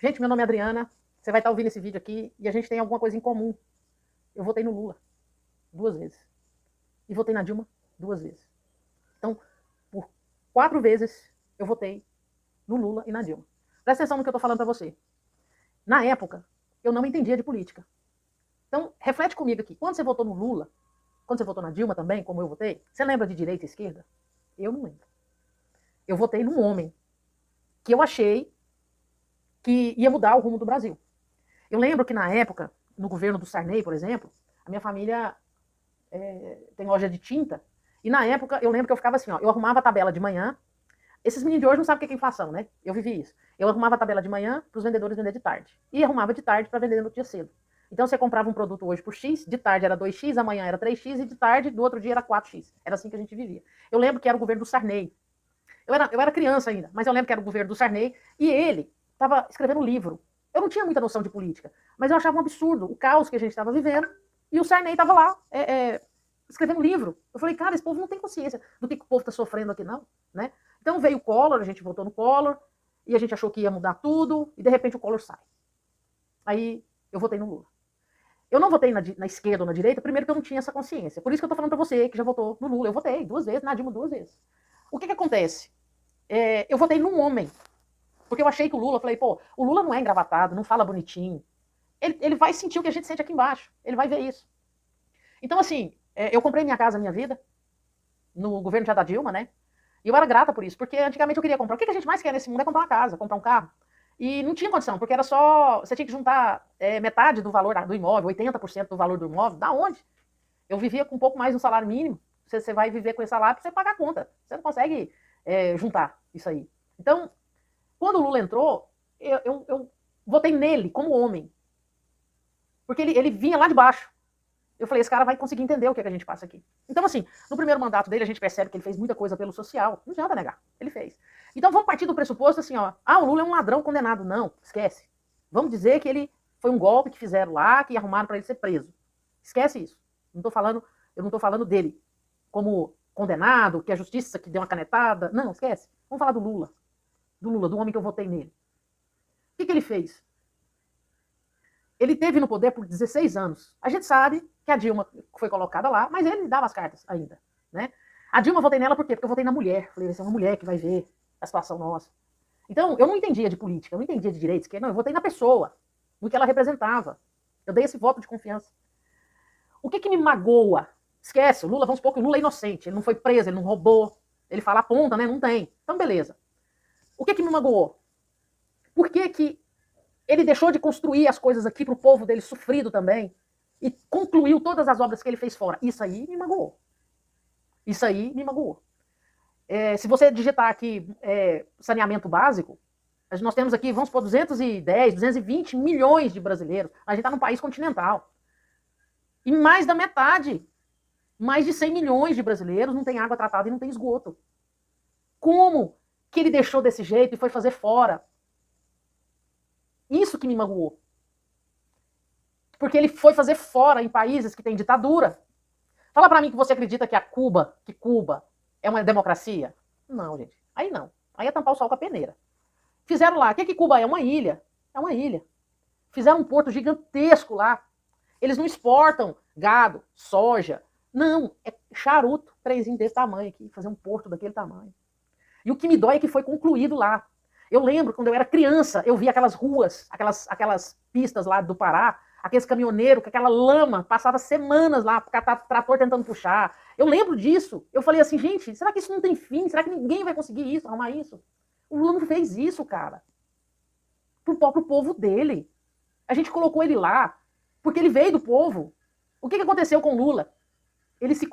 Gente, meu nome é Adriana, você vai estar ouvindo esse vídeo aqui e a gente tem alguma coisa em comum. Eu votei no Lula 2 vezes e votei na Dilma 2 vezes. Então, por 4 vezes eu votei no Lula e na Dilma. Presta atenção no que eu estou falando para você. Na época, eu não entendia de política. Então, reflete comigo aqui. Quando você votou no Lula, quando você votou na Dilma também, como eu votei, você lembra de direita e esquerda? Eu não lembro. Eu votei num homem que eu achei que ia mudar o rumo do Brasil. Eu lembro que na época, no governo do Sarney, por exemplo, a minha família tem loja de tinta, e na época eu lembro que eu ficava assim, ó, eu arrumava a tabela de manhã. Esses meninos de hoje não sabem o que é inflação, né? Eu vivi isso. Eu arrumava a tabela de manhã para os vendedores vender de tarde. E arrumava de tarde para vender no dia cedo. Então você comprava um produto hoje por X, de tarde era 2X, amanhã era 3X e de tarde, do outro dia era 4X. Era assim que a gente vivia. Eu lembro que era o governo do Sarney. Eu era criança ainda, mas eu lembro que era o governo do Sarney e ele estava escrevendo um livro. Eu não tinha muita noção de política, mas eu achava um absurdo o caos que a gente estava vivendo e o Sarney estava lá escrevendo um livro. Eu falei, cara, esse povo não tem consciência do que o povo está sofrendo aqui, não, né? Então veio o Collor, a gente votou no Collor, e a gente achou que ia mudar tudo, e de repente o Collor sai. Aí eu votei no Lula. Eu não votei na esquerda ou na direita, primeiro que eu não tinha essa consciência. Por isso que eu tô falando pra você, que já votou no Lula. Eu votei 2 vezes, na Dilma 2 vezes. O que acontece? Eu votei num homem, porque eu achei que o Lula, falei, pô, o Lula não é engravatado, não fala bonitinho. Ele vai sentir o que a gente sente aqui embaixo, ele vai ver isso. Então, assim, eu comprei minha casa, minha vida, no governo já da Dilma, né? E eu era grata por isso, porque antigamente eu queria comprar. O que a gente mais quer nesse mundo é comprar uma casa, comprar um carro. E não tinha condição, porque era só. Você tinha que juntar metade do valor do imóvel, 80% do valor do imóvel. Da onde? Eu vivia com um pouco mais do salário mínimo. Você vai viver com esse salário para você pagar a conta. Você não consegue juntar isso aí. Então, quando o Lula entrou, eu votei nele como homem. Porque ele vinha lá de baixo. Eu falei, esse cara vai conseguir entender o que a gente passa aqui. Então, assim, no primeiro mandato dele, a gente percebe que ele fez muita coisa pelo social. Não adianta negar. Ele fez. Então, vamos partir do pressuposto assim, ó. Ah, o Lula é um ladrão condenado. Não, esquece. Vamos dizer que ele foi um golpe que fizeram lá, que arrumaram para ele ser preso. Esquece isso. Eu não tô falando dele como condenado, que a justiça que deu uma canetada. Não, esquece. Vamos falar do Lula. Do homem que eu votei nele. O que ele fez? Ele teve no poder por 16 anos. A gente sabe que a Dilma foi colocada lá, mas ele dava as cartas ainda, né? A Dilma, eu votei nela por quê? Porque eu votei na mulher. Falei, vai ser uma mulher que vai ver a situação nossa. Então, eu não entendia de política, eu não entendia de direito, não, eu votei na pessoa, no que ela representava. Eu dei esse voto de confiança. O que me magoa? Esquece, o Lula, vamos supor que o Lula é inocente, ele não foi preso, ele não roubou, ele fala aponta, né? Não tem. Então, beleza. O que me magoou? Por que ele deixou de construir as coisas aqui para o povo dele sofrido também e concluiu todas as obras que ele fez fora? Isso aí me magoou. Isso aí me magoou. Se você digitar aqui saneamento básico, nós temos aqui, vamos supor, 210, 220 milhões de brasileiros. A gente está num país continental. E mais da metade, mais de 100 milhões de brasileiros não tem água tratada e não tem esgoto. Como que ele deixou desse jeito e foi fazer fora? Isso que me magoou. Porque ele foi fazer fora em países que têm ditadura. Fala pra mim que você acredita que Cuba é uma democracia? Não, gente. Aí não. Aí é tampar o sol com a peneira. Fizeram lá. O que Cuba é? Uma ilha. É uma ilha. Fizeram um porto gigantesco lá. Eles não exportam gado, soja. Não. É charuto. 3 desse tamanho aqui. Fazer um porto daquele tamanho. E o que me dói é que foi concluído lá. Eu lembro, quando eu era criança, eu via aquelas ruas, aquelas pistas lá do Pará, aqueles caminhoneiros com aquela lama, passava semanas lá, trator tentando puxar. Eu lembro disso. Eu falei assim, gente, será que isso não tem fim? Será que ninguém vai conseguir isso, arrumar isso? O Lula não fez isso, cara. Pro povo dele. A gente colocou ele lá, porque ele veio do povo. O que aconteceu com o Lula? Ele se